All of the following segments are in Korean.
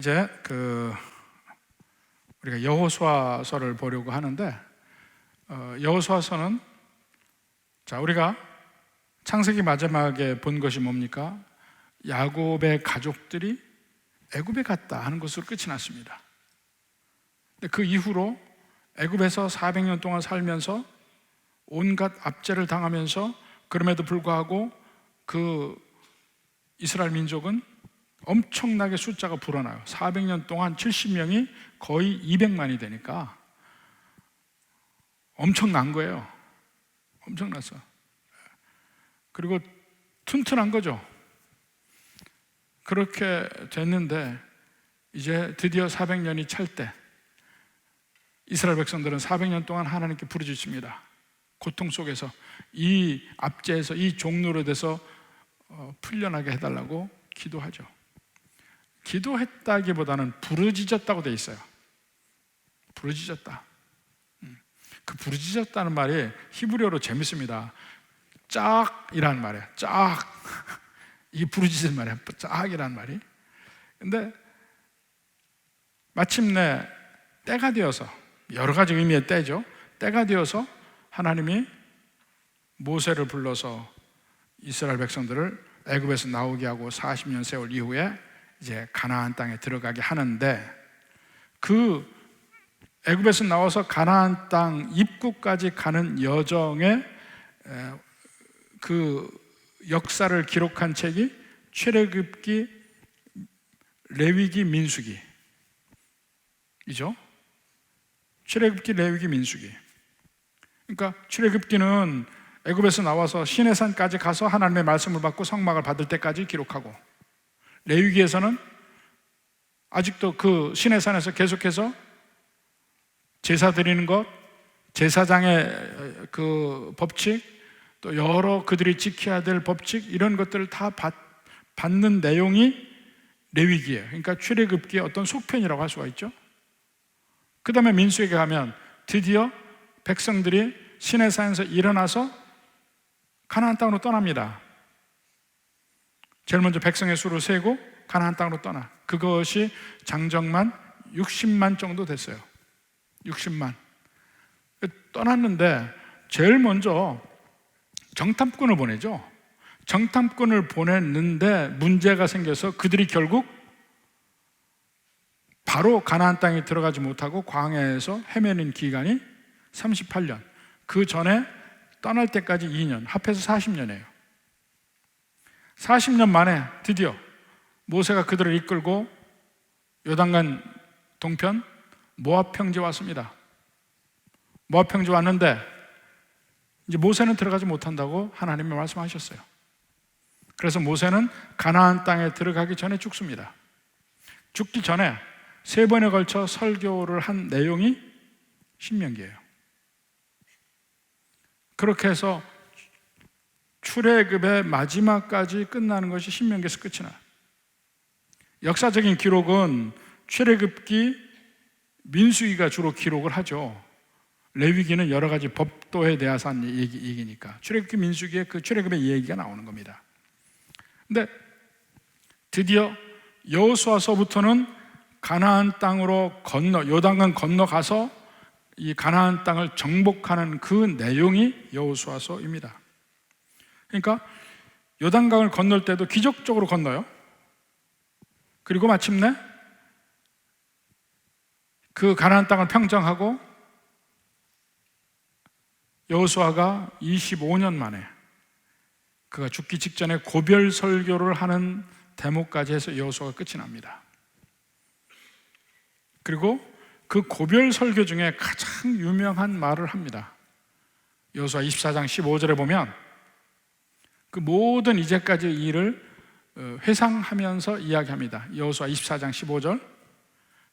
이제 우리가 여호수아서를 보려고 하는데, 여호수아서는 우리가 창세기 마지막에 본 것이 뭡니까? 야곱의 가족들이 애굽에 갔다 하는 것으로 끝이 났습니다. 근데 그 이후로 애굽에서 400년 동안 살면서 온갖 압제를 당하면서, 그럼에도 불구하고 그 이스라엘 민족은 엄청나게 숫자가 불어나요. 400년 동안 70명이 거의 200만이 되니까 엄청난 거예요. 엄청났어. 그리고 튼튼한 거죠. 그렇게 됐는데 이제 드디어 400년이 찰 때 이스라엘 백성들은 400년 동안 하나님께 부르짖습니다. 고통 속에서, 이 압제에서, 이 종노릇에서 풀려나게 해달라고 기도하죠. 기도했다기보다는 부르짖었다고 돼 있어요. 부르짖었다. 그 부르짖었다는 말이 히브리어로 재밌습니다. 짝이라는 말이에요. 짝. 이게 부르짖은 말이에요. 짝이라는 말이. 근데 마침내 때가 되어서, 여러 가지 의미의 때죠. 때가 되어서 하나님이 모세를 불러서 이스라엘 백성들을 애굽에서 나오게 하고 40년 세월 이후에 이제 가나안 땅에 들어가게 하는데, 그 애굽에서 나와서 가나안 땅 입구까지 가는 여정의 그 역사를 기록한 책이 출애굽기, 레위기, 민수기이죠. 출애굽기, 레위기, 민수기. 그러니까 출애굽기는 애굽에서 나와서 시내산까지 가서 하나님의 말씀을 받고 성막을 받을 때까지 기록하고, 레위기에서는 아직도 그 시내산에서 계속해서 제사 드리는 것, 제사장의 그 법칙, 또 여러 그들이 지켜야 될 법칙, 이런 것들을 다 받는 내용이 레위기예요. 그러니까 출애굽기의 어떤 속편이라고 할 수가 있죠. 그 다음에 민수기에 가면 드디어 백성들이 시내산에서 일어나서 가나안 땅으로 떠납니다. 제일 먼저 백성의 수를 세고 가나안 땅으로 떠나. 그것이 장정만 60만 정도 됐어요. 60만. 떠났는데 제일 먼저 정탐꾼을 보내죠. 정탐꾼을 보냈는데 문제가 생겨서 그들이 결국 바로 가나안 땅에 들어가지 못하고 광야에서 헤매는 기간이 38년. 그 전에 떠날 때까지 2년, 합해서 40년이에요. 40년 만에 드디어 모세가 그들을 이끌고 요단강 동편 모압 평지에 왔습니다. 모압 평지 왔는데 이제 모세는 들어가지 못한다고 하나님이 말씀하셨어요. 그래서 모세는 가나안 땅에 들어가기 전에 죽습니다. 죽기 전에 3번에 걸쳐 설교를 한 내용이 신명기예요. 그렇게 해서 출애굽의 마지막까지 끝나는 것이 신명기에서 끝이 나요. 역사적인 기록은 출애굽기, 민수기가 주로 기록을 하죠. 레위기는 여러 가지 법도에 대해서 한 얘기니까 출애굽기, 민수기에 그 출애굽의 얘기가 나오는 겁니다. 근데 드디어 여호수아서부터는 가나안 땅으로 요단강 건너가서 이 가나안 땅을 정복하는 그 내용이 여호수아서입니다. 그러니까 요단강을 건널 때도 기적적으로 건너요. 그리고 마침내 그 가나안 땅을 평정하고 여호수아가 25년 만에 그가 죽기 직전에 고별 설교를 하는 대목까지 해서 여호수아가 끝이 납니다. 그리고 그 고별 설교 중에 가장 유명한 말을 합니다. 여호수아 24장 15절에 보면 그 모든 이제까지의 일을 회상하면서 이야기합니다. 여호수아 24장 15절.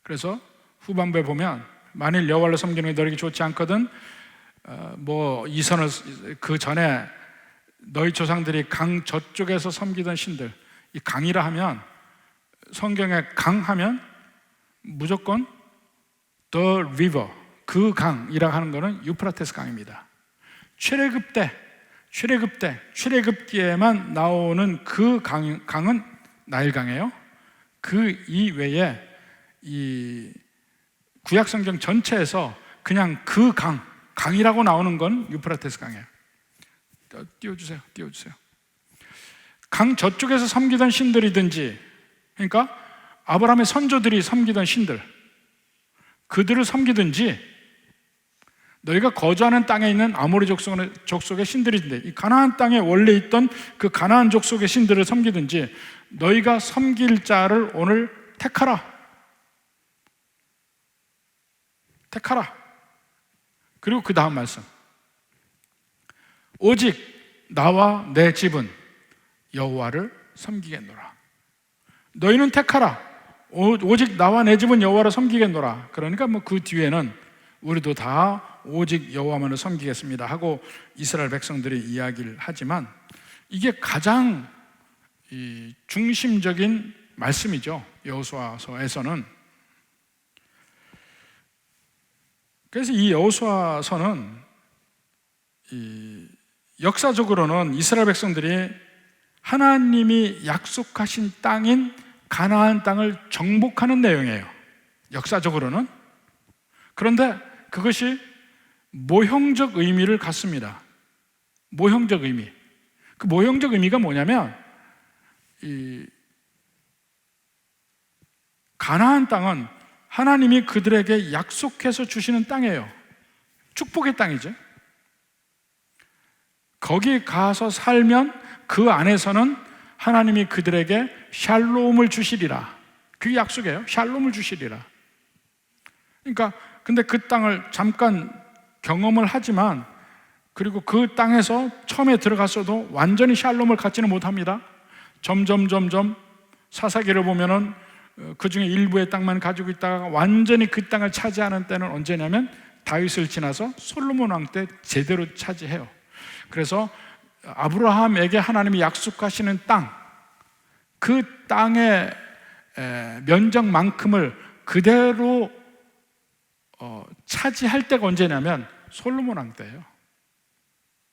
그래서 후반부에 보면 만일 여호와를 섬기는 게 너에게 좋지 않거든 이 선을 그 전에 너희 조상들이 강 저쪽에서 섬기던 신들, 이 강이라 하면 성경에 강하면 무조건 the river, 그 강이라 하는 것은 유프라테스 강입니다. 출애굽기에만 나오는 그 강은 나일강이에요. 그 이외에 이 구약 성경 전체에서 그냥 그 강이라고 나오는 건 유프라테스 강이에요. 띄워주세요. 강 저쪽에서 섬기던 신들이든지, 그러니까 아브라함의 선조들이 섬기던 신들, 그들을 섬기든지, 너희가 거주하는 땅에 있는 아모리 족속의 신들인데, 이 가나안 땅에 원래 있던 그 가나안 족속의 신들을 섬기든지, 너희가 섬길 자를 오늘 택하라. 그리고 그 다음 말씀, 오직 나와 내 집은 여호와를 섬기겠노라. 너희는 택하라. 오직 나와 내 집은 여호와를 섬기겠노라. 그러니까 뭐 그 뒤에는 우리도 다 오직 여호와만을 섬기겠습니다 하고 이스라엘 백성들이 이야기를 하지만, 이게 가장 중심적인 말씀이죠, 여호수아서에서는. 그래서 이 여호수아서는 역사적으로는 이스라엘 백성들이 하나님이 약속하신 땅인 가나안 땅을 정복하는 내용이에요, 역사적으로는. 그런데 그것이 모형적 의미를 갖습니다. 모형적 의미. 그 모형적 의미가 뭐냐면, 이 가나안 땅은 하나님이 그들에게 약속해서 주시는 땅이에요. 축복의 땅이죠. 거기 가서 살면 그 안에서는 하나님이 그들에게 샬롬을 주시리라. 그게 약속이에요. 샬롬을 주시리라. 그러니까 근데 그 땅을 잠깐 경험을 하지만, 그리고 그 땅에서 처음에 들어갔어도 완전히 샬롬을 갖지는 못합니다. 점점 사사기를 보면은 그 중에 일부의 땅만 가지고 있다가 완전히 그 땅을 차지하는 때는 언제냐면 다윗을 지나서 솔로몬 왕 때 제대로 차지해요. 그래서 아브라함에게 하나님이 약속하시는 땅, 그 땅의 면적만큼을 그대로 차지할 때가 언제냐면 솔로몬 왕 때예요.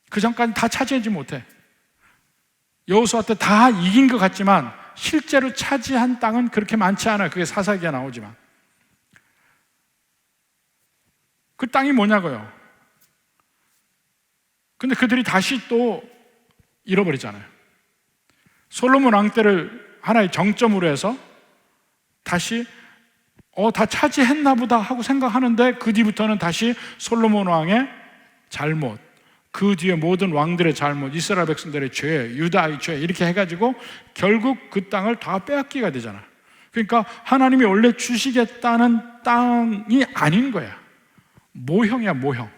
그 전까지 다 차지하지 못해. 여호수아 때 다 이긴 것 같지만 실제로 차지한 땅은 그렇게 많지 않아요. 그게 사사기에 나오지만. 그 땅이 뭐냐고요. 근데 그들이 다시 또 잃어버리잖아요. 솔로몬 왕 때를 하나의 정점으로 해서 다시 다 차지했나 보다 하고 생각하는데, 그 뒤부터는 다시 솔로몬 왕의 잘못, 그 뒤에 모든 왕들의 잘못, 이스라엘 백성들의 죄, 유다의 죄, 이렇게 해가지고 결국 그 땅을 다 빼앗기가 되잖아. 그러니까 하나님이 원래 주시겠다는 땅이 아닌 거야. 모형이야, 모형.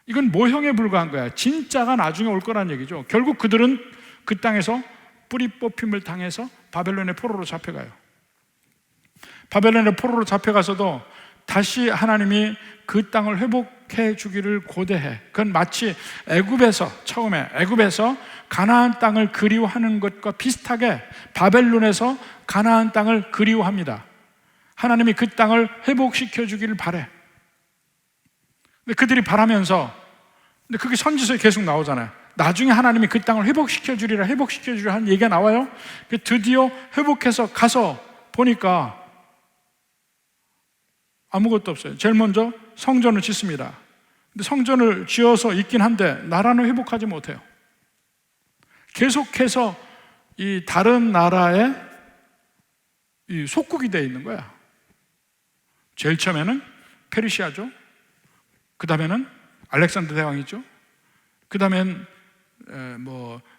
이건 모형에 불과한 거야. 진짜가 나중에 올 거란 얘기죠. 결국 그들은 그 땅에서 뿌리 뽑힘을 당해서 바벨론의 포로로 잡혀가요. 바벨론의 포로로 잡혀가서도 다시 하나님이 그 땅을 회복해 주기를 고대해. 그건 마치 처음에 애굽에서 가나안 땅을 그리워하는 것과 비슷하게 바벨론에서 가나안 땅을 그리워합니다. 하나님이 그 땅을 회복시켜 주기를 바래. 근데 그들이 바라면서, 근데 그게 선지서에 계속 나오잖아요. 나중에 하나님이 그 땅을 회복시켜 주리라 하는 얘기가 나와요. 드디어 회복해서 가서 보니까 아무것도 없어요. 제일 먼저 성전을 짓습니다. 근데 성전을 지어서 있긴 한데 나라는 회복하지 못해요. 계속해서 이 다른 나라의 이 속국이 되어 있는 거야. 제일 처음에는 페르시아죠. 그 다음에는 알렉산더 대왕이죠. 그 다음엔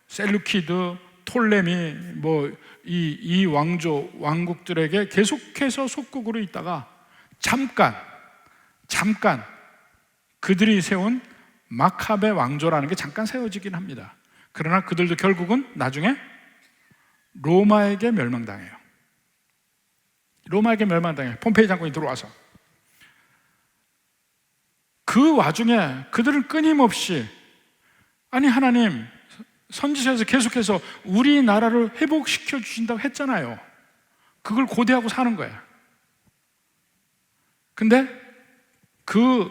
셀루키드, 톨레미, 이 왕국들에게 계속해서 속국으로 있다가 잠깐 그들이 세운 마카베 왕조라는 게 잠깐 세워지긴 합니다. 그러나 그들도 결국은 나중에 로마에게 멸망당해요. 폼페이 장군이 들어와서. 그 와중에 그들은 끊임없이, 아니 하나님 선지서에서 계속해서 우리나라를 회복시켜 주신다고 했잖아요. 그걸 고대하고 사는 거야. 근데 그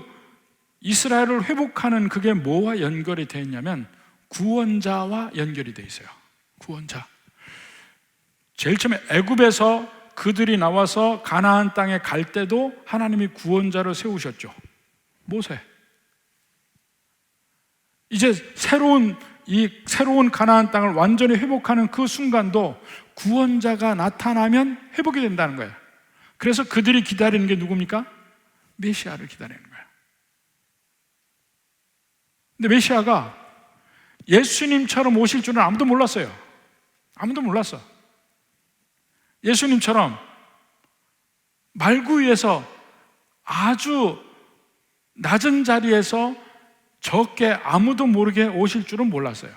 이스라엘을 회복하는 그게 뭐와 연결이 되어 있냐면 구원자와 연결이 되어 있어요. 구원자. 제일 처음에 애굽에서 그들이 나와서 가나안 땅에 갈 때도 하나님이 구원자를 세우셨죠. 모세. 이제 새로운 가나안 땅을 완전히 회복하는 그 순간도 구원자가 나타나면 회복이 된다는 거예요. 그래서 그들이 기다리는 게 누굽니까? 메시아를 기다리는 거예요. 근데 메시아가 예수님처럼 오실 줄은 아무도 몰랐어요. 아무도 몰랐어. 예수님처럼 말구 위에서 아주 낮은 자리에서 적게 아무도 모르게 오실 줄은 몰랐어요.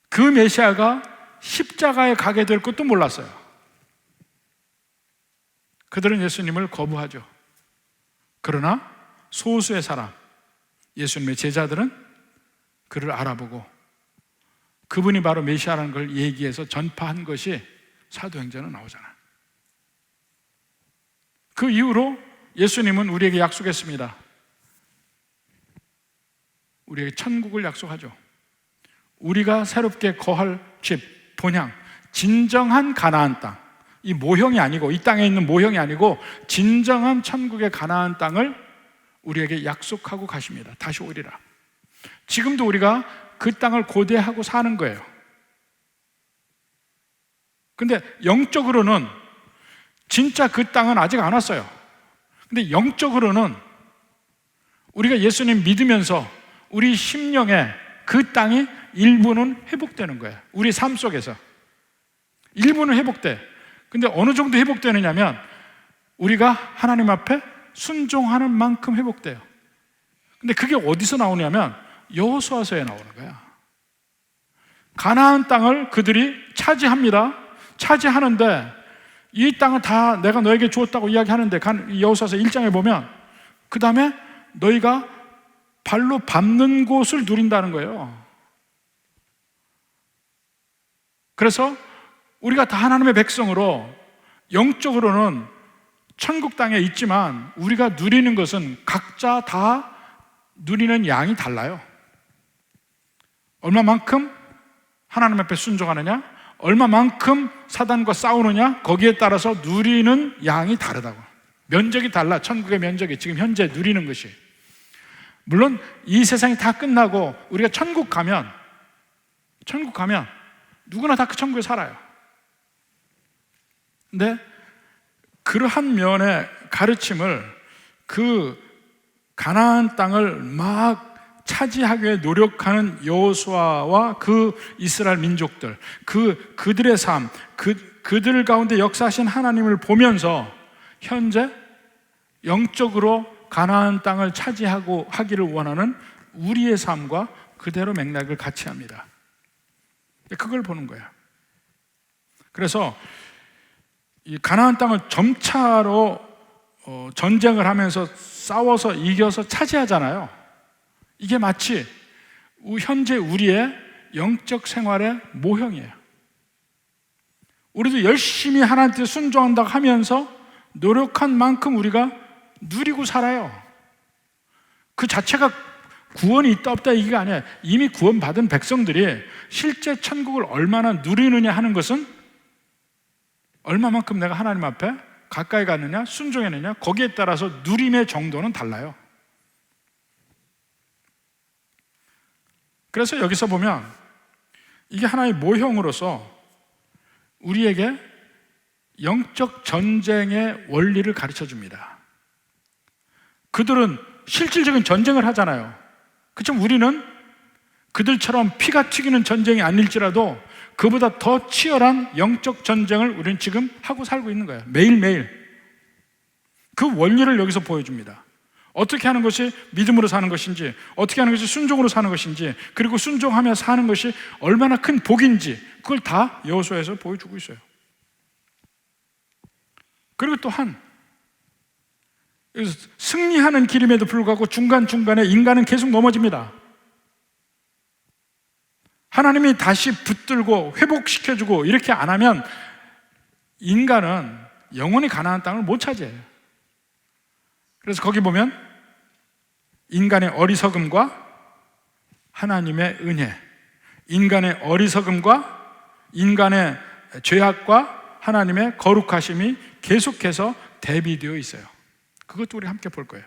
그 메시아가 십자가에 가게 될 것도 몰랐어요. 그들은 예수님을 거부하죠. 그러나 소수의 사람, 예수님의 제자들은 그를 알아보고 그분이 바로 메시아라는 걸 얘기해서 전파한 것이 사도행전에 나오잖아요. 그 이후로 예수님은 우리에게 약속했습니다. 우리에게 천국을 약속하죠. 우리가 새롭게 거할 집, 본향, 진정한 가나안 땅, 이 모형이 아니고, 이 땅에 있는 모형이 아니고 진정한 천국의 가나안 땅을 우리에게 약속하고 가십니다. 다시 오리라. 지금도 우리가 그 땅을 고대하고 사는 거예요. 근데 영적으로는 진짜 그 땅은 아직 안 왔어요. 근데 영적으로는 우리가 예수님 믿으면서 우리 심령에 그 땅이 일부는 회복되는 거예요. 우리 삶 속에서 일부는 회복돼. 근데 어느 정도 회복되느냐면 우리가 하나님 앞에 순종하는 만큼 회복돼요. 근데 그게 어디서 나오냐면 여호수아서에 나오는 거야. 가나안 땅을 그들이 차지합니다. 차지하는데 이 땅은 다 내가 너에게 주었다고 이야기하는데 여호수아서 1장에 보면 그 다음에 너희가 발로 밟는 곳을 누린다는 거예요. 그래서 우리가 다 하나님의 백성으로 영적으로는 천국 땅에 있지만 우리가 누리는 것은 각자 다 누리는 양이 달라요. 얼마만큼 하나님 앞에 순종하느냐, 얼마만큼 사단과 싸우느냐, 거기에 따라서 누리는 양이 다르다고. 면적이 달라. 천국의 면적이 지금 현재 누리는 것이. 물론 이 세상이 다 끝나고 우리가 천국 가면 누구나 다 그 천국에 살아요. 근데 그러한 면의 가르침을 그 가나안 땅을 막 차지하기 위해 노력하는 여호수아와 그 이스라엘 민족들, 그들의 삶, 그들 가운데 역사하신 하나님을 보면서 현재 영적으로 가나안 땅을 차지하고 하기를 원하는 우리의 삶과 그대로 맥락을 같이 합니다. 그걸 보는 거야. 그래서 이 가나안 땅을 점차로 전쟁을 하면서 싸워서 이겨서 차지하잖아요. 이게 마치 현재 우리의 영적 생활의 모형이에요. 우리도 열심히 하나님께 순종한다고 하면서 노력한 만큼 우리가 누리고 살아요. 그 자체가 구원이 있다 없다 얘기가 아니에요. 이미 구원받은 백성들이 실제 천국을 얼마나 누리느냐 하는 것은 얼마만큼 내가 하나님 앞에 가까이 갔느냐, 순종했느냐, 거기에 따라서 누림의 정도는 달라요. 그래서 여기서 보면 이게 하나의 모형으로서 우리에게 영적 전쟁의 원리를 가르쳐 줍니다. 그들은 실질적인 전쟁을 하잖아요. 그렇지만 우리는 그들처럼 피가 튀기는 전쟁이 아닐지라도 그보다 더 치열한 영적 전쟁을 우리는 지금 하고 살고 있는 거예요. 매일매일. 그 원리를 여기서 보여줍니다. 어떻게 하는 것이 믿음으로 사는 것인지, 어떻게 하는 것이 순종으로 사는 것인지, 그리고 순종하며 사는 것이 얼마나 큰 복인지, 그걸 다 여호수아에서 보여주고 있어요. 그리고 또한 승리하는 길임에도 불구하고 중간중간에 인간은 계속 넘어집니다. 하나님이 다시 붙들고 회복시켜주고 이렇게 안 하면 인간은 영원히 가나안 땅을 못 차지해요. 그래서 거기 보면 인간의 어리석음과 하나님의 은혜, 인간의 어리석음과 인간의 죄악과 하나님의 거룩하심이 계속해서 대비되어 있어요. 그것도 우리 함께 볼 거예요.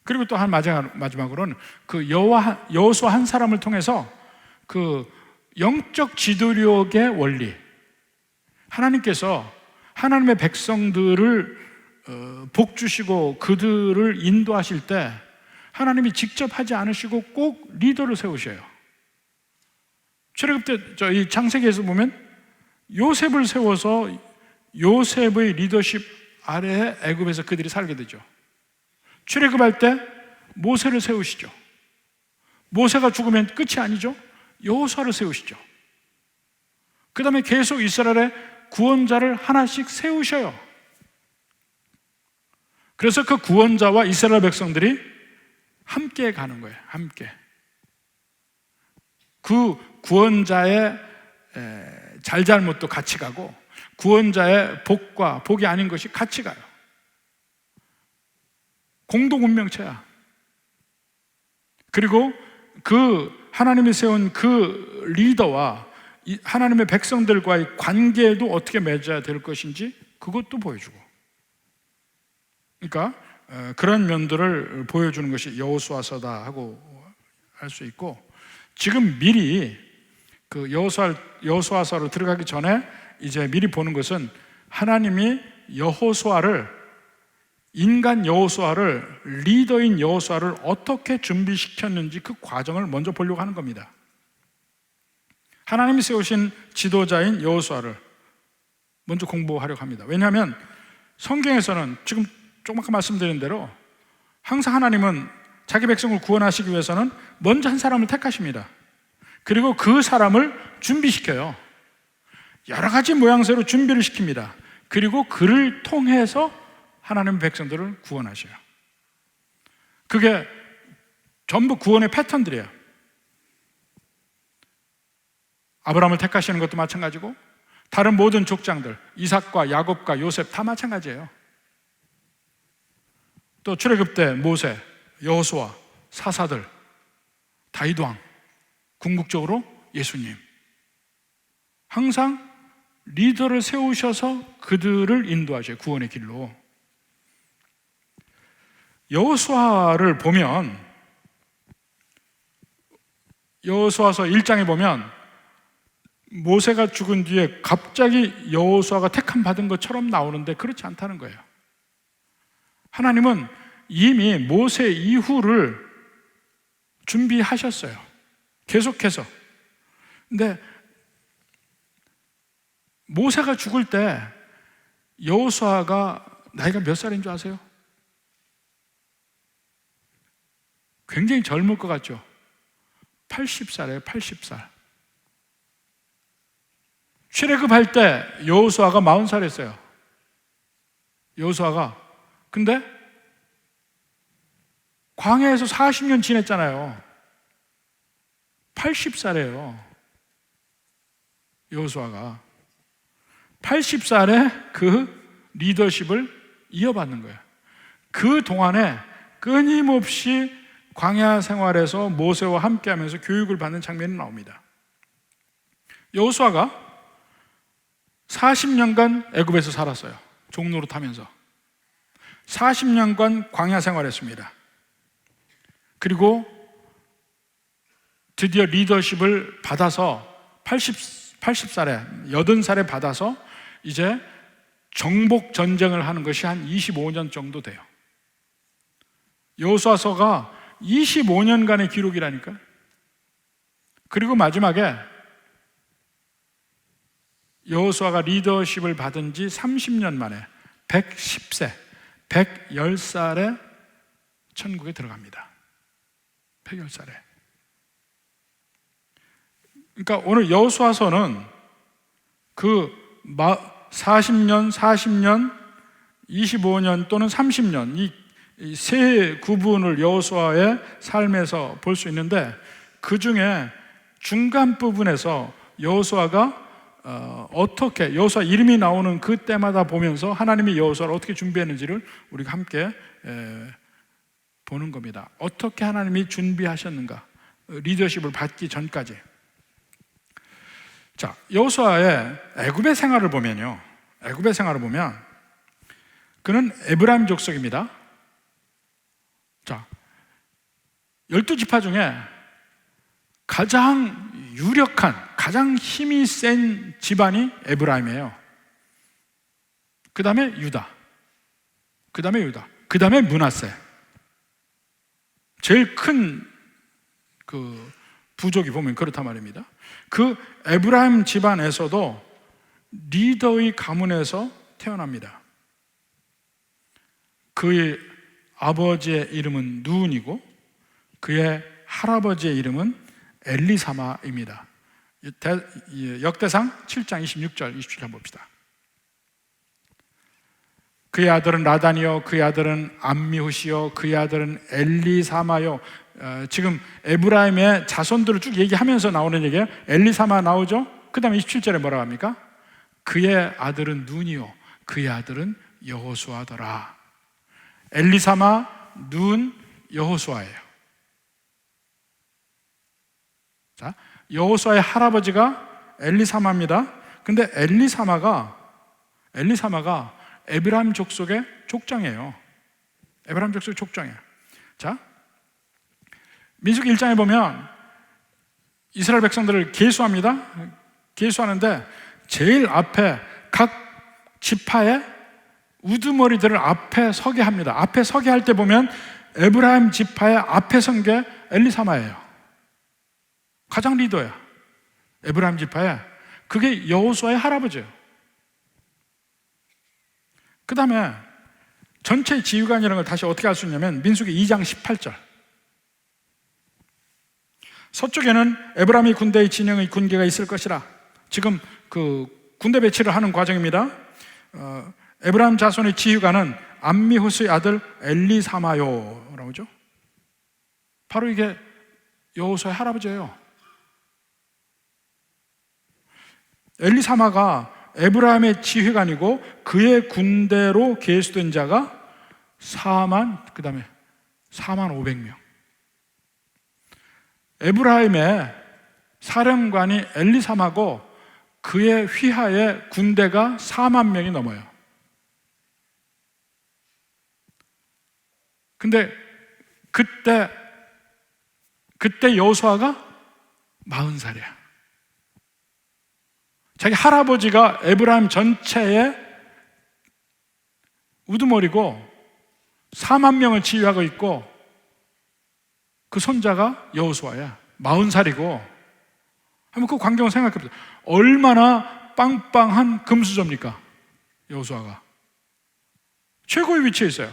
그리고 또 마지막으로는 그 여호수아 한 사람을 통해서 그 영적 지도력의 원리, 하나님께서 하나님의 백성들을 복 주시고 그들을 인도하실 때 하나님이 직접 하지 않으시고 꼭 리더를 세우셔요. 출애굽 때 이 창세기에서 보면 요셉을 세워서 요셉의 리더십 아래에 애굽에서 그들이 살게 되죠. 출애굽할 때 모세를 세우시죠. 모세가 죽으면 끝이 아니죠. 여호수아를 세우시죠. 그 다음에 계속 이스라엘의 구원자를 하나씩 세우셔요. 그래서 그 구원자와 이스라엘 백성들이 함께 가는 거예요. 함께. 그 구원자의 잘잘못도 같이 가고 구원자의 복과 복이 아닌 것이 같이 가요. 공동 운명체야. 그리고 그 하나님이 세운 그 리더와 하나님의 백성들과의 관계도 어떻게 맺어야 될 것인지 그것도 보여주고, 그러니까 그런 면들을 보여주는 것이 여호수아서다 하고 할 수 있고, 지금 미리 그 여호수아서로 들어가기 전에 이제 미리 보는 것은 하나님이 인간 여호수아를, 리더인 여호수아를 어떻게 준비시켰는지 그 과정을 먼저 보려고 하는 겁니다. 하나님이 세우신 지도자인 여호수아를 먼저 공부하려고 합니다. 왜냐하면 성경에서는 지금 조금 아까 말씀드린 대로 항상 하나님은 자기 백성을 구원하시기 위해서는 먼저 한 사람을 택하십니다. 그리고 그 사람을 준비시켜요. 여러 가지 모양새로 준비를 시킵니다. 그리고 그를 통해서 하나님의 백성들을 구원하셔요. 그게 전부 구원의 패턴들이에요. 아브라함을 택하시는 것도 마찬가지고 다른 모든 족장들, 이삭과 야곱과 요셉 다 마찬가지예요. 또 출애굽 때 모세, 여호수아, 사사들, 다윗 왕, 궁극적으로 예수님, 항상 리더를 세우셔서 그들을 인도하셔요. 구원의 길로. 여호수아를 보면, 여호수아서 1장에 보면 모세가 죽은 뒤에 갑자기 여호수아가 택함 받은 것처럼 나오는데 그렇지 않다는 거예요. 하나님은 이미 모세 이후를 준비하셨어요. 계속해서. 근데 모세가 죽을 때 여호수아가 나이가 몇 살인 줄 아세요? 굉장히 젊을 것 같죠? 80살이에요. 80살. 출애굽할 때 여호수아가 40살이었어요. 여호수아가. 근데 광야에서 40년 지냈잖아요. 80살이에요. 여호수아가 80살에 그 리더십을 이어받는 거예요. 그 동안에 끊임없이 광야 생활에서 모세와 함께하면서 교육을 받는 장면이 나옵니다. 여호수아가 40년간 애굽에서 살았어요. 종로로 타면서 40년간 광야 생활했습니다. 그리고 드디어 리더십을 받아서 80살에 80살에 받아서 이제 정복 전쟁을 하는 것이 한 25년 정도 돼요. 여호수아서가 25년간의 기록이라니까. 그리고 마지막에 여호수아가 리더십을 받은 지 30년 만에 110세, 110살에 천국에 들어갑니다. 110살에. 그러니까 오늘 여호수아서는 그 40년, 25년 또는 30년 이 세 구분을 여호수아의 삶에서 볼 수 있는데, 그 중에 중간 부분에서 여호수아가 어떻게, 여호수아 이름이 나오는 그 때마다 보면서 하나님이 여호수아를 어떻게 준비했는지를 우리가 함께 보는 겁니다. 어떻게 하나님이 준비하셨는가, 리더십을 받기 전까지. 자, 여호수아의 애굽의 생활을 보면요, 애굽의 생활을 보면 그는 에브라임 족속입니다. 자, 12지파 중에 가장 유력한, 가장 힘이 센 집안이 에브라임이에요. 그 다음에 유다, 그 다음에 므낫세. 제일 큰 그 부족이 보면 그렇단 말입니다. 그 에브라임 집안에서도 리더의 가문에서 태어납니다. 그의 아버지의 이름은 누운이고 그의 할아버지의 이름은 엘리사마입니다. 역대상 7장 26절 27절 한번 봅시다. 그의 아들은 라단이요, 그의 아들은 암미후시요, 그의 아들은 엘리사마요. 지금 에브라임의 자손들을 쭉 얘기하면서 나오는 얘기예요. 엘리사마 나오죠? 그 다음에 27절에 뭐라고 합니까? 그의 아들은 눈이요, 그의 아들은 여호수아더라. 엘리사마, 눈, 여호수아예요. 자, 여호수아의 할아버지가 엘리사마입니다. 근데 엘리사마가 에브라임 족속의 족장이에요. 에브라임 족속의 족장이에요. 자, 민수기 1장에 보면 이스라엘 백성들을 계수합니다. 계수하는데 제일 앞에 각 지파의 우두머리들을 앞에 서게 합니다. 앞에 서게 할 때 보면 에브라임 지파의 앞에 선 게 엘리사마예요. 가장 리더야. 에브라임 지파에. 그게 여호수아의 할아버지예요. 그 다음에 전체 지휘관이라는 걸 다시 어떻게 알 수 있냐면 민수기 2장 18절. 서쪽에는 에브라임의 군대의 진영의 군계가 있을 것이라. 지금 그 군대 배치를 하는 과정입니다. 에브라임 자손의 지휘관은 암미후스의 아들 엘리사마요 라고 하죠. 바로 이게 여호수아의 할아버지예요. 엘리사마가 에브라임의 지휘관이고 그의 군대로 계수된 자가 4만, 그 다음에 4만 500명. 에브라임의 사령관이 엘리사마고 그의 휘하에 군대가 4만 명이 넘어요. 근데 그때 여호수아가 40살이야. 자기 할아버지가 에브라임 전체의 우두머리고 4만 명을 지휘하고 있고 그 손자가 여호수아야. 40살이고. 한번 그 광경을 생각해 보세요. 얼마나 빵빵한 금수저입니까? 여호수아가 최고의 위치에 있어요.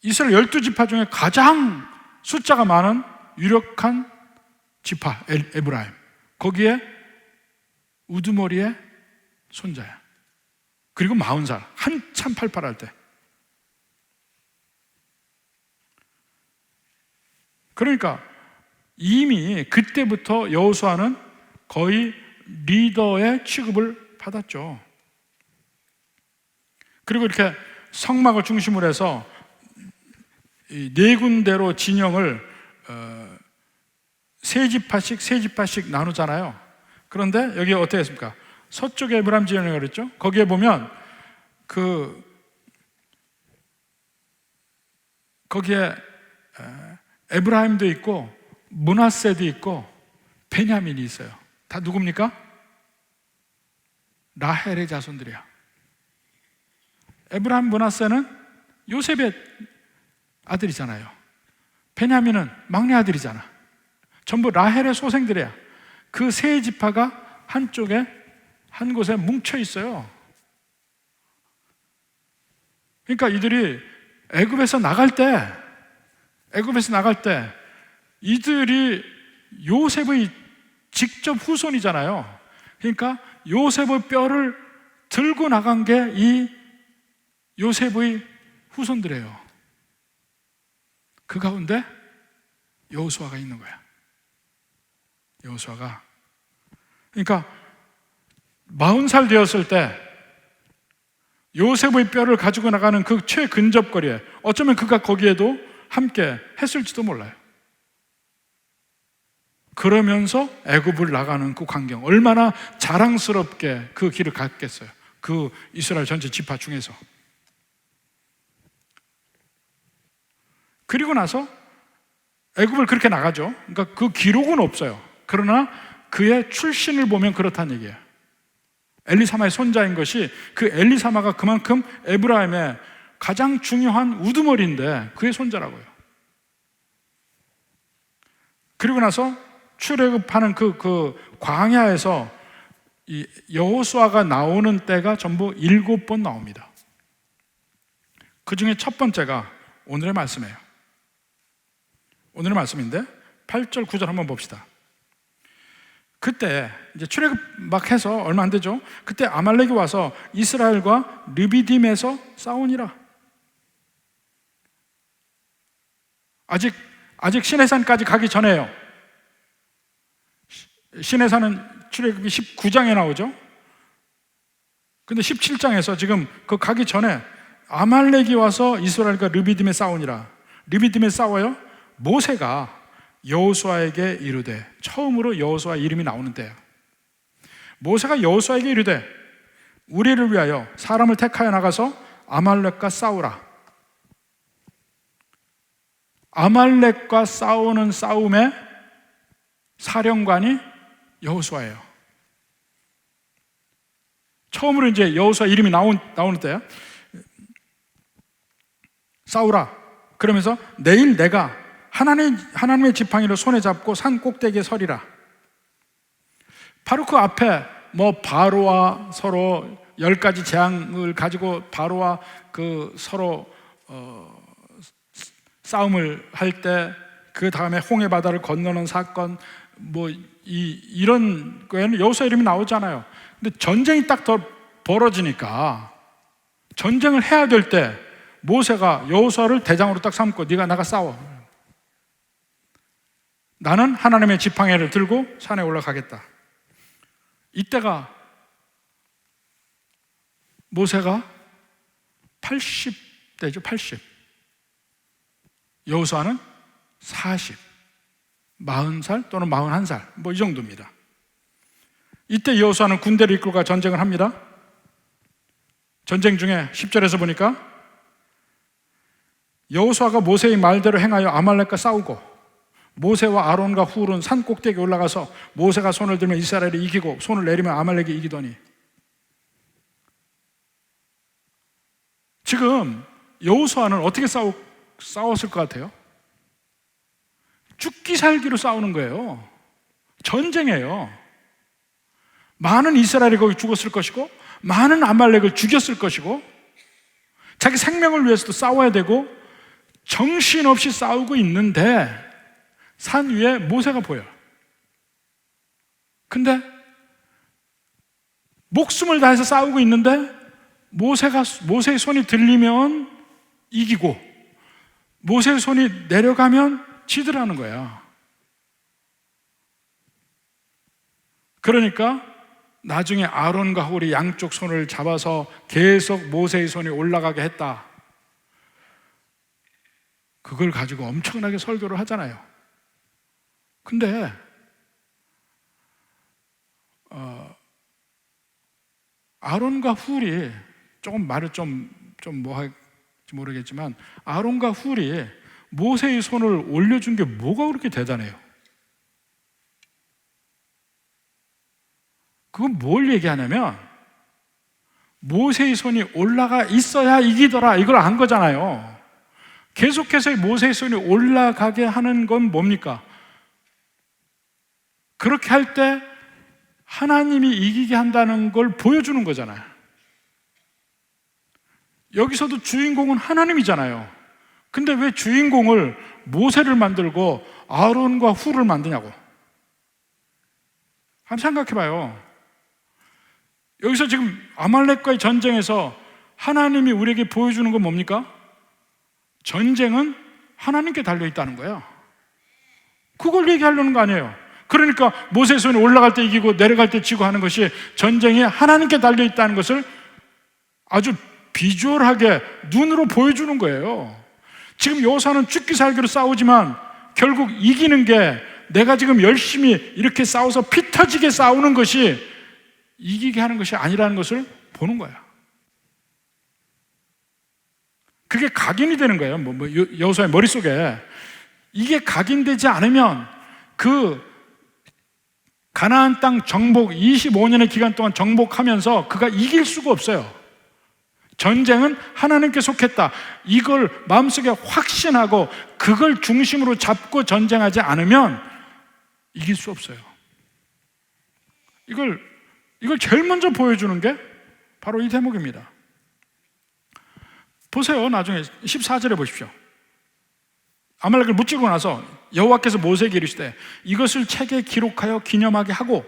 이스라엘 12지파 중에 가장 숫자가 많은 유력한 지파 에브라임. 거기에 우두머리의 손자야. 그리고 40살, 한참 팔팔할 때. 그러니까 이미 그때부터 여호수아는 거의 리더의 취급을 받았죠. 그리고 이렇게 성막을 중심으로 해서 네 군데로 진영을 세 지파씩 나누잖아요. 그런데 여기 어떻게 했습니까? 서쪽에 에브라임 진영이라고 그랬죠? 거기에 보면 거기에 에브라임도 있고 므낫세도 있고 베냐민이 있어요. 다 누굽니까? 라헬의 자손들이야. 에브라임, 므낫세는 요셉의 아들이잖아요. 베냐민은 막내 아들이잖아. 전부 라헬의 소생들이야. 그 세 지파가 한쪽에 한 곳에 뭉쳐 있어요. 그러니까 이들이 애굽에서 나갈 때 이들이 요셉의 직접 후손이잖아요. 그러니까 요셉의 뼈를 들고 나간 게 이 요셉의 후손들이에요. 그 가운데 여호수아가 있는 거야. 여호수아가. 그러니까 40살 되었을 때 요셉의 뼈를 가지고 나가는 그 최근접거리에 어쩌면 그가 거기에도 함께 했을지도 몰라요. 그러면서 애굽을 나가는 그 광경, 얼마나 자랑스럽게 그 길을 갔겠어요. 그 이스라엘 전체 지파 중에서. 그리고 나서 애굽을 그렇게 나가죠. 그러니까 그 기록은 없어요. 그러나 그의 출신을 보면 그렇다는 얘기예요. 엘리사마의 손자인 것이, 그 엘리사마가 그만큼 에브라임의 가장 중요한 우두머리인데 그의 손자라고요. 그리고 나서 출애굽하는 그 광야에서 이 여호수아가 나오는 때가 전부 7번 나옵니다. 그 중에 첫 번째가 오늘의 말씀이에요. 오늘의 말씀인데 8절 9절 한번 봅시다. 그때 이제 출애굽 막 해서 얼마 안 되죠. 그때 아말렉이 와서 이스라엘과 르비딤에서 싸우니라. 아직 시내산까지 가기 전에요. 시내산은 출애굽기 19장에 나오죠. 근데 17장에서 지금 그 가기 전에 아말렉이 와서 이스라엘과 르비딤에 싸우니라. 르비딤에 싸워요. 모세가 여호수아에게 이르되, 처음으로 여호수아 이름이 나오는 때예요. 모세가 여호수아에게 이르되 우리를 위하여 사람을 택하여 나가서 아말렉과 싸우라. 아말렉과 싸우는 싸움의 사령관이 여호수아예요. 처음으로 이제 여호수아 이름이 나오는 때야. 싸우라. 그러면서 내일 내가 하나님의 지팡이를 손에 잡고 산 꼭대기에 서리라. 바로 그 앞에 바로와 서로 10가지 재앙을 가지고 바로와 그 서로 싸움을 할 때, 그 다음에 홍해 바다를 건너는 사건, 이런 거에는 여호수아 이름이 나오잖아요. 근데 전쟁이 딱 더 벌어지니까 전쟁을 해야 될 때 모세가 여호수아를 대장으로 딱 삼고 네가 나가 싸워. 나는 하나님의 지팡이를 들고 산에 올라가겠다. 이때가 모세가 80대죠. 80. 여호수아는 40, 40살 또는 41살 이 정도입니다. 이때 여호수아는 군대를 이끌고 전쟁을 합니다. 전쟁 중에 10절에서 보니까 여호수아가 모세의 말대로 행하여 아말렉과 싸우고, 모세와 아론과 훌은 산 꼭대기에 올라가서 모세가 손을 들면 이스라엘이 이기고 손을 내리면 아말렉이 이기더니, 지금 여호수아는 어떻게 싸웠을 것 같아요? 죽기 살기로 싸우는 거예요. 전쟁이에요. 많은 이스라엘이 거기 죽었을 것이고 많은 아말렉을 죽였을 것이고, 자기 생명을 위해서도 싸워야 되고 정신없이 싸우고 있는데 산 위에 모세가 보여요. 근데 목숨을 다해서 싸우고 있는데 모세의 손이 들리면 이기고 모세의 손이 내려가면 지더라는 거야. 그러니까 나중에 아론과 훌이 양쪽 손을 잡아서 계속 모세의 손이 올라가게 했다. 그걸 가지고 엄청나게 설교를 하잖아요. 근데 아론과 훌이 조금 말을 좀 할지 모르겠지만, 아론과 훌이 모세의 손을 올려준 게 뭐가 그렇게 대단해요? 그건 뭘 얘기하냐면 모세의 손이 올라가 있어야 이기더라, 이걸 안 거잖아요. 계속해서 모세의 손이 올라가게 하는 건 뭡니까? 그렇게 할 때 하나님이 이기게 한다는 걸 보여주는 거잖아요. 여기서도 주인공은 하나님이잖아요. 근데 왜 주인공을 모세를 만들고 아론과 훌을 만드냐고. 한번 생각해 봐요. 여기서 지금 아말렉과의 전쟁에서 하나님이 우리에게 보여주는 건 뭡니까? 전쟁은 하나님께 달려있다는 거예요. 그걸 얘기하려는 거 아니에요. 그러니까 모세의 손이 올라갈 때 이기고 내려갈 때 지고 하는 것이 전쟁이 하나님께 달려있다는 것을 아주 비주얼하게 눈으로 보여주는 거예요. 지금 여호수아는 죽기 살기로 싸우지만 결국 이기는 게 내가 지금 열심히 이렇게 싸워서 피 터지게 싸우는 것이 이기게 하는 것이 아니라는 것을 보는 거야. 그게 각인이 되는 거예요. 여호수아의 머릿속에. 이게 각인되지 않으면 그 가나안 땅 정복 25년의 기간 동안 정복하면서 그가 이길 수가 없어요. 전쟁은 하나님께 속했다. 이걸 마음속에 확신하고 그걸 중심으로 잡고 전쟁하지 않으면 이길 수 없어요. 이걸 제일 먼저 보여주는 게 바로 이 대목입니다. 보세요. 나중에 14절에 보십시오. 아말렉을 무찌르고 나서 여호와께서 모세에게 이르시되 이것을 책에 기록하여 기념하게 하고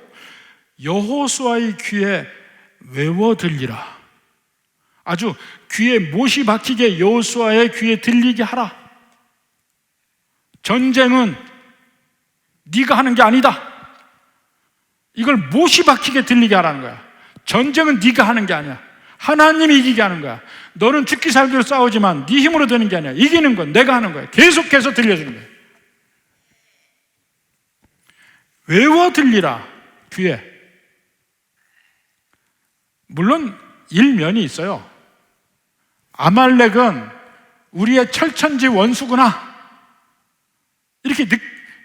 여호수아의 귀에 외워 들리라. 아주 귀에 못이 박히게 여호수아의 귀에 들리게 하라. 전쟁은 네가 하는 게 아니다. 이걸 못이 박히게 들리게 하라는 거야. 전쟁은 네가 하는 게 아니야. 하나님이 이기게 하는 거야. 너는 죽기 살기로 싸우지만 네 힘으로 되는 게 아니야. 이기는 건 내가 하는 거야. 계속해서 들려주는 거야. 외워 들리라. 귀에. 물론 일면이 있어요. 아말렉은 우리의 철천지 원수구나. 이렇게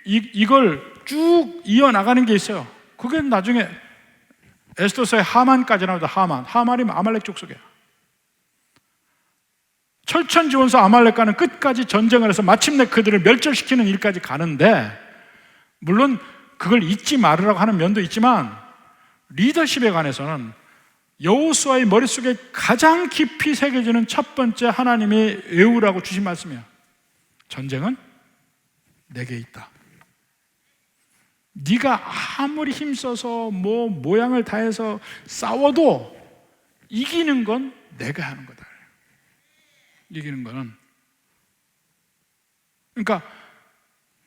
이걸 쭉 이어나가는 게 있어요. 그게 나중에 에스더서의 하만까지 나오다. 하만이 아말렉 족속이야. 철천지 원수 아말렉과는 끝까지 전쟁을 해서 마침내 그들을 멸절시키는 일까지 가는데, 물론 그걸 잊지 말으라고 하는 면도 있지만 리더십에 관해서는 여호수아의 머릿속에 가장 깊이 새겨지는 첫 번째 하나님이 외우라고 주신 말씀이야. 전쟁은 내게 있다. 네가 아무리 힘써서 모양을 다해서 싸워도 이기는 건 내가 하는 거다. 이기는 거는. 그러니까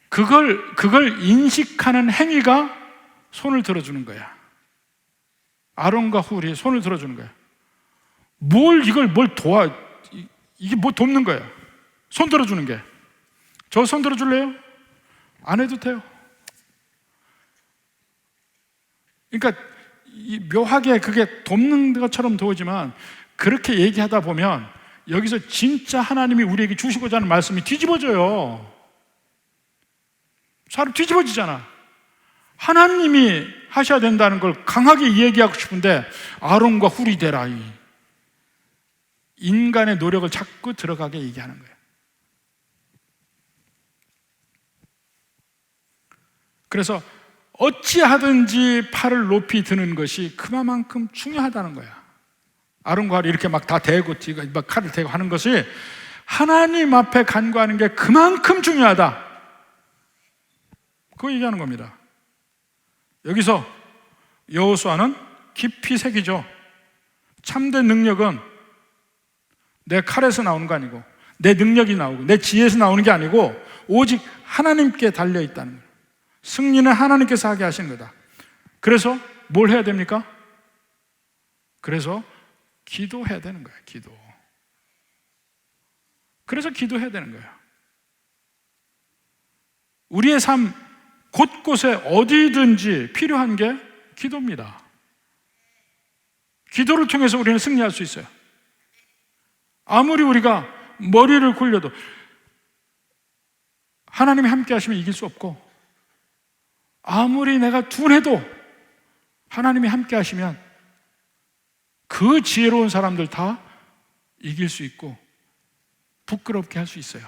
그걸 인식하는 행위가 손을 들어주는 거야. 아론과 훌이 손을 들어주는 거야. 이게 뭐 돕는 거야. 손 들어주는 게. 저 손 들어줄래요? 안 해도 돼요. 그러니까 묘하게 그게 돕는 것처럼 보이지만 그렇게 얘기하다 보면 여기서 진짜 하나님이 우리에게 주시고자 하는 말씀이 뒤집어져요. 사람 뒤집어지잖아. 하나님이 하셔야 된다는 걸 강하게 얘기하고 싶은데 아론과 훌이 되라. 인간의 노력을 자꾸 들어가게 얘기하는 거예요. 그래서 어찌하든지 팔을 높이 드는 것이 그만큼 중요하다는 거야. 아론과 훌이 이렇게 막 다 대고 막 칼을 대고 하는 것이 하나님 앞에 간구하는 게 그만큼 중요하다. 그거 얘기하는 겁니다. 여기서 여호수아는 깊이 새기죠. 참된 능력은 내 칼에서 나오는 거 아니고 내 능력이 나오고 내 지혜에서 나오는 게 아니고 오직 하나님께 달려있다는 거예요. 승리는 하나님께서 하게 하신 거다. 그래서 뭘 해야 됩니까? 그래서 기도해야 되는 거예요. 그래서 기도해야 되는 거예요. 우리의 삶 곳곳에 어디든지 필요한 게 기도입니다. 기도를 통해서 우리는 승리할 수 있어요. 아무리 우리가 머리를 굴려도 하나님이 함께 하시면 이길 수 없고, 아무리 내가 둔해도 하나님이 함께 하시면 그 지혜로운 사람들 다 이길 수 있고 부끄럽게 할 수 있어요.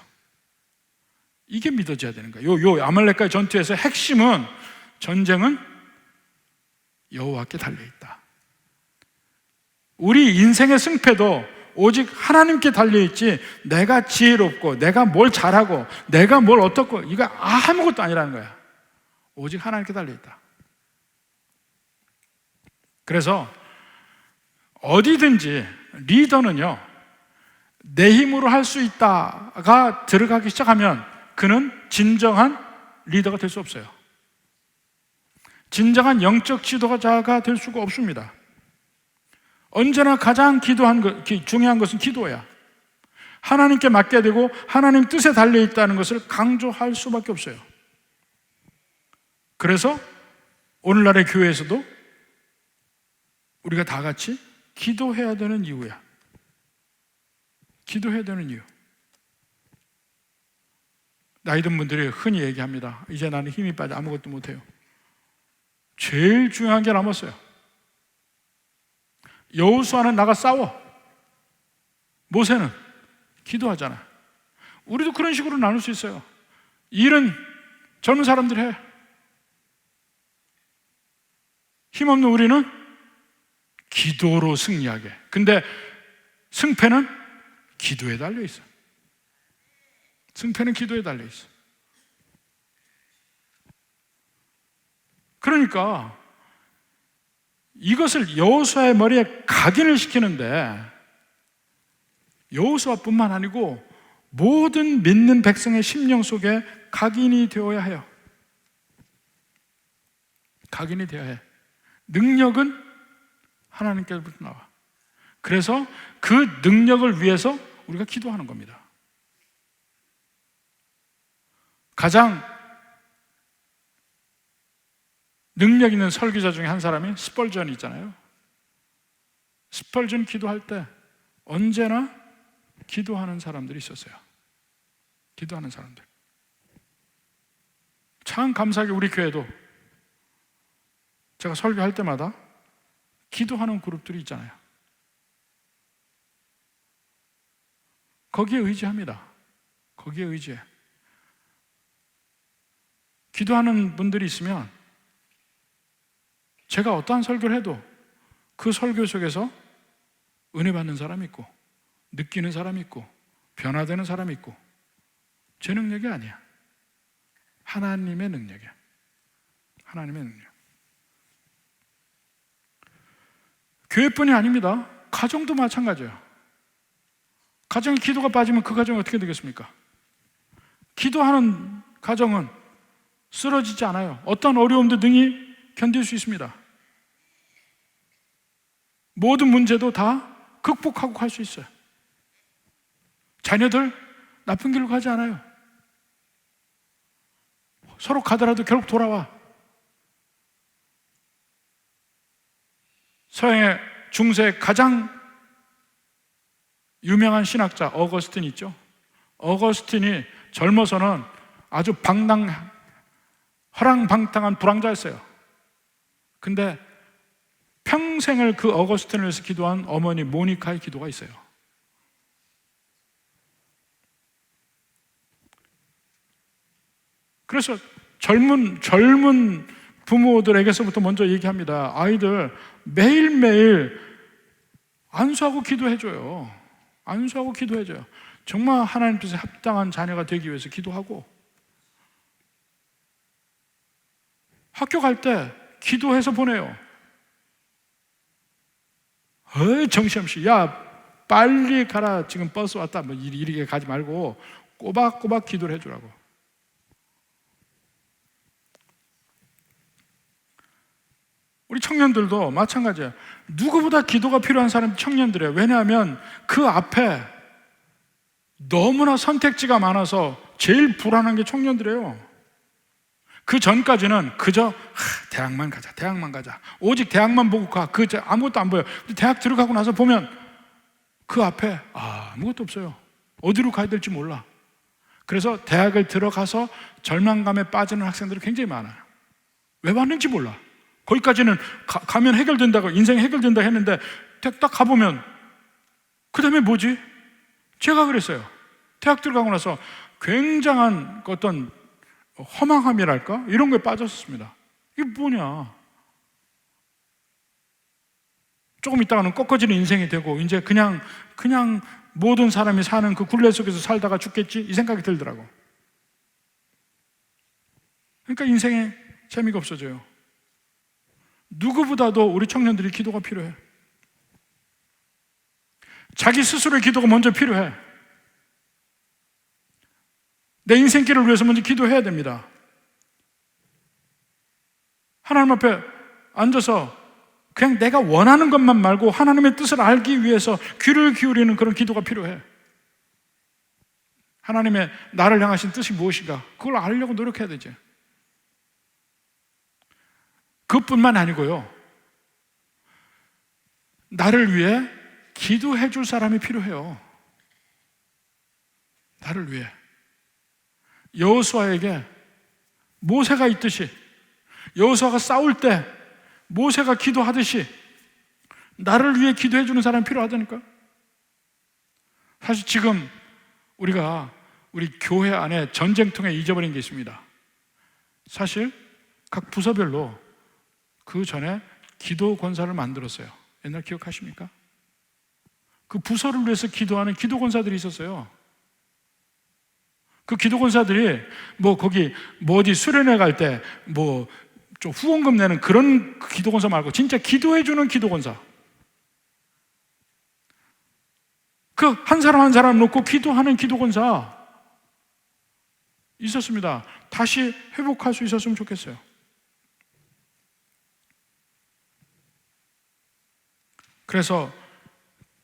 이게 믿어져야 되는 거예요. 요 아말렉과의 전투에서 핵심은 전쟁은 여호와께 달려있다. 우리 인생의 승패도 오직 하나님께 달려있지 내가 지혜롭고 내가 뭘 잘하고 내가 뭘 어떻고 이거 아무것도 아니라는 거야. 오직 하나님께 달려있다. 그래서 어디든지 리더는요, 내 힘으로 할 수 있다가 들어가기 시작하면 그는 진정한 리더가 될 수 없어요. 진정한 영적 지도자가 될 수가 없습니다. 언제나 가장 중요한 것은 기도야. 하나님께 맡겨야 되고 하나님 뜻에 달려있다는 것을 강조할 수밖에 없어요. 그래서 오늘날의 교회에서도 우리가 다 같이 기도해야 되는 이유야. 기도해야 되는 이유. 나이 든 분들이 흔히 얘기합니다. 이제 나는 힘이 빠져 아무것도 못해요. 제일 중요한 게 남았어요. 여호수아는 나가 싸워. 모세는 기도하잖아. 우리도 그런 식으로 나눌 수 있어요. 일은 젊은 사람들이 해. 힘없는 우리는 기도로 승리하게. 근데 승패는 기도에 달려 있어. 승패는 기도에 달려 있어. 그러니까 이것을 여호수아의 머리에 각인을 시키는데, 여호수아뿐만 아니고 모든 믿는 백성의 심령 속에 각인이 되어야 해요. 각인이 되어야 해. 능력은 하나님께로부터 나와. 그래서 그 능력을 위해서 우리가 기도하는 겁니다. 가장 능력 있는 설교자 중에 한 사람이 스펄전이 있잖아요. 스펄전 기도할 때 언제나 기도하는 사람들이 있었어요. 기도하는 사람들. 참 감사하게 우리 교회도 제가 설교할 때마다 기도하는 그룹들이 있잖아요. 거기에 의지합니다. 거기에 의지해. 기도하는 분들이 있으면 제가 어떠한 설교를 해도 그 설교 속에서 은혜 받는 사람이 있고, 느끼는 사람이 있고, 변화되는 사람이 있고, 제 능력이 아니야. 하나님의 능력이야. 하나님의 능력. 교회뿐이 아닙니다. 가정도 마찬가지예요. 가정에 기도가 빠지면 그 가정이 어떻게 되겠습니까? 기도하는 가정은 쓰러지지 않아요. 어떤 어려움도 능히 견딜 수 있습니다. 모든 문제도 다 극복하고 갈 수 있어요. 자녀들 나쁜 길로 가지 않아요. 서로 가더라도 결국 돌아와. 서양의 중세 가장 유명한 신학자 어거스틴 있죠? 어거스틴이 젊어서는 아주 허랑방탕한 불황자였어요. 근데 평생을 그 어거스틴을 위해서 기도한 어머니 모니카의 기도가 있어요. 그래서 젊은 부모들에게서부터 먼저 얘기합니다. 아이들 매일매일 안수하고 기도해줘요. 안수하고 기도해줘요. 정말 하나님 뜻에 합당한 자녀가 되기 위해서 기도하고, 학교 갈 때 기도해서 보내요. 정신없이 야 빨리 가라, 지금 버스 왔다, 뭐 이렇게 가지 말고 꼬박꼬박 기도를 해주라고. 우리 청년들도 마찬가지예요. 누구보다 기도가 필요한 사람이 청년들이에요. 왜냐하면 그 앞에 너무나 선택지가 많아서 제일 불안한 게 청년들이에요. 그 전까지는 그저 대학만 가자, 오직 대학만 보고 가. 아무것도 안 보여. 대학 들어가고 나서 보면 그 앞에 아무것도 없어요. 어디로 가야 될지 몰라. 그래서 대학을 들어가서 절망감에 빠지는 학생들이 굉장히 많아요. 왜 왔는지 몰라. 거기까지는 가면 해결된다고, 인생이 해결된다 했는데 딱 가보면 그 다음에 뭐지? 제가 그랬어요. 대학 들어가고 나서 굉장한 어떤 허망함이랄까? 이런 거에 빠졌습니다. 이게 뭐냐? 조금 있다가는 꺾어지는 인생이 되고, 이제 그냥 모든 사람이 사는 그 굴레 속에서 살다가 죽겠지? 이 생각이 들더라고. 그러니까 인생에 재미가 없어져요. 누구보다도 우리 청년들이 기도가 필요해. 자기 스스로의 기도가 먼저 필요해. 내 인생길을 위해서 먼저 기도해야 됩니다. 하나님 앞에 앉아서 그냥 내가 원하는 것만 말고 하나님의 뜻을 알기 위해서 귀를 기울이는 그런 기도가 필요해. 하나님의 나를 향하신 뜻이 무엇인가? 그걸 알려고 노력해야 되지. 그것뿐만 아니고요, 나를 위해 기도해 줄 사람이 필요해요. 나를 위해. 여호수아에게 모세가 있듯이, 여호수아가 싸울 때 모세가 기도하듯이 나를 위해 기도해 주는 사람이 필요하다니까. 사실 지금 우리가 우리 교회 안에 전쟁통에 잊어버린 게 있습니다. 사실 각 부서별로 그 전에 기도 권사를 만들었어요. 옛날 기억하십니까? 그 부서를 위해서 기도하는 기도 권사들이 있었어요. 그 기도 권사들이 거기 어디 수련회 갈 때 좀 후원금 내는 그런 기도 권사 말고 진짜 기도해 주는 기도 권사. 그 한 사람 한 사람 놓고 기도하는 기도 권사 있었습니다. 다시 회복할 수 있었으면 좋겠어요. 그래서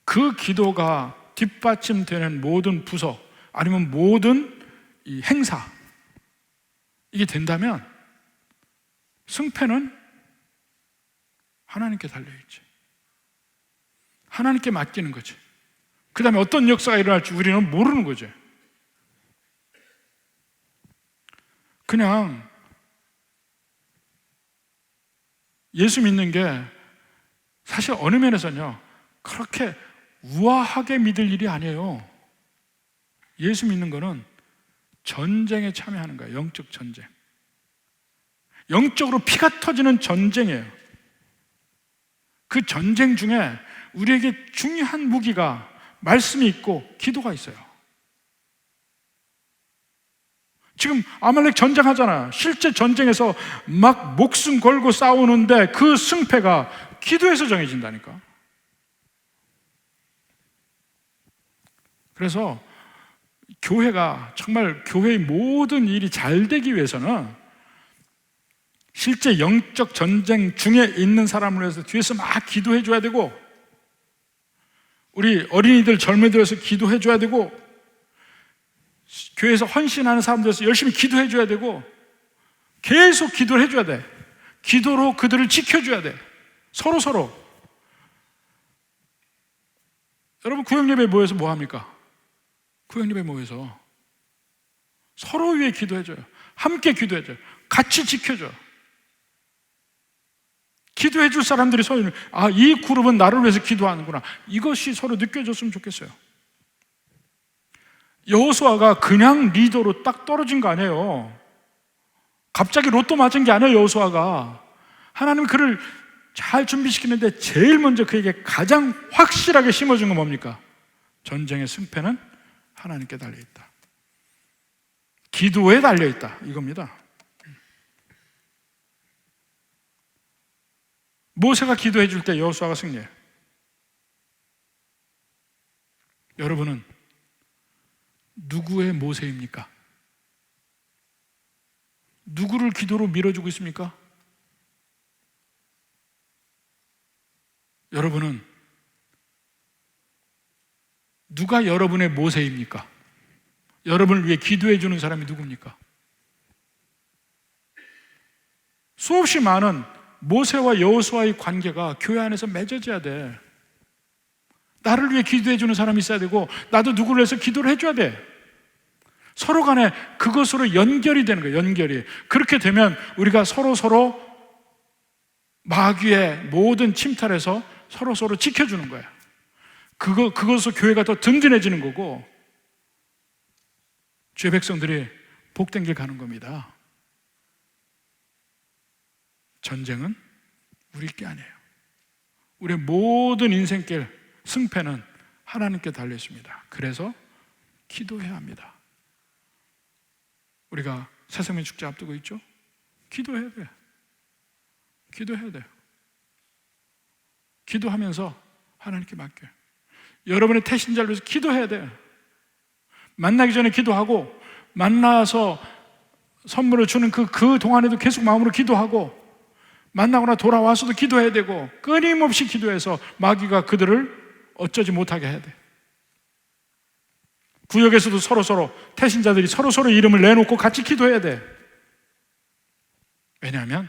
그 기도가 뒷받침되는 모든 부서 아니면 모든 이 행사, 이게 된다면 승패는 하나님께 달려있지. 하나님께 맡기는 거지. 그 다음에 어떤 역사가 일어날지 우리는 모르는 거죠. 그냥 예수 믿는 게 사실 어느 면에서는요, 그렇게 우아하게 믿을 일이 아니에요. 예수 믿는 거는 전쟁에 참여하는 거예요. 영적 전쟁. 영적으로 피가 터지는 전쟁이에요. 그 전쟁 중에 우리에게 중요한 무기가 말씀이 있고 기도가 있어요. 지금 아말렉 전쟁하잖아요. 실제 전쟁에서 막 목숨 걸고 싸우는데 그 승패가 기도에서 정해진다니까. 그래서 교회가 정말 교회의 모든 일이 잘 되기 위해서는 실제 영적 전쟁 중에 있는 사람을 위해서 뒤에서 막 기도해 줘야 되고, 우리 어린이들 젊은이들에서 기도해 줘야 되고, 교회에서 헌신하는 사람들에서 열심히 기도해 줘야 되고, 계속 기도를 해 줘야 돼. 기도로 그들을 지켜줘야 돼. 서로. 여러분, 구역예배에 모여서 뭐 합니까? 구역예배에 모여서 서로 위해 기도해줘요. 함께 기도해줘요. 같이 지켜줘요. 기도해 줄 사람들이 서로, 이 그룹은 나를 위해서 기도하는구나, 이것이 서로 느껴졌으면 좋겠어요. 여호수아가 그냥 리더로 딱 떨어진 거 아니에요. 갑자기 로또 맞은 게 아니에요. 여호수아가 하나님이 그를 잘 준비시키는데 제일 먼저 그에게 가장 확실하게 심어준 건 뭡니까? 전쟁의 승패는 하나님께 달려있다. 기도에 달려있다, 이겁니다. 모세가 기도해 줄 때 여호수아가 승리해요. 여러분은 누구의 모세입니까? 누구를 기도로 밀어주고 있습니까? 여러분은 누가 여러분의 모세입니까? 여러분을 위해 기도해 주는 사람이 누굽니까? 수없이 많은 모세와 여호수아의 관계가 교회 안에서 맺어져야 돼. 나를 위해 기도해 주는 사람이 있어야 되고, 나도 누구를 위해서 기도를 해줘야 돼. 서로 간에 그것으로 연결이 되는 거예요. 연결이. 그렇게 되면 우리가 서로 마귀의 모든 침탈에서 서로 지켜주는 거예요. 그것으로 교회가 더 든든해지는 거고, 주의 백성들이 복된 길 가는 겁니다. 전쟁은 우리 게 아니에요. 우리의 모든 인생길 승패는 하나님께 달려 있습니다. 그래서 기도해야 합니다. 우리가 새생명 축제 앞두고 있죠? 기도해야 돼요. 기도해야 돼요. 기도하면서 하나님께 맡겨요. 여러분의 태신자를 위해서 기도해야 돼요. 만나기 전에 기도하고, 만나서 선물을 주는 그 동안에도 계속 마음으로 기도하고, 만나거나 돌아와서도 기도해야 되고, 끊임없이 기도해서 마귀가 그들을 어쩌지 못하게 해야 돼. 구역에서도 서로 태신자들이 서로 이름을 내놓고 같이 기도해야 돼. 왜냐하면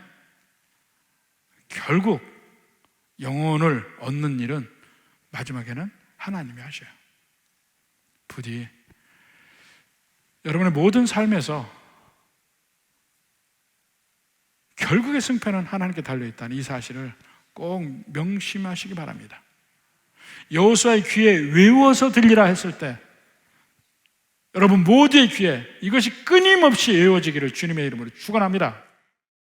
결국 영혼을 얻는 일은 마지막에는 하나님이 하셔요. 부디 여러분의 모든 삶에서 결국의 승패는 하나님께 달려있다는 이 사실을 꼭 명심하시기 바랍니다. 여호수아의 귀에 외워서 들리라 했을 때 여러분 모두의 귀에 이것이 끊임없이 외워지기를 주님의 이름으로 축원합니다.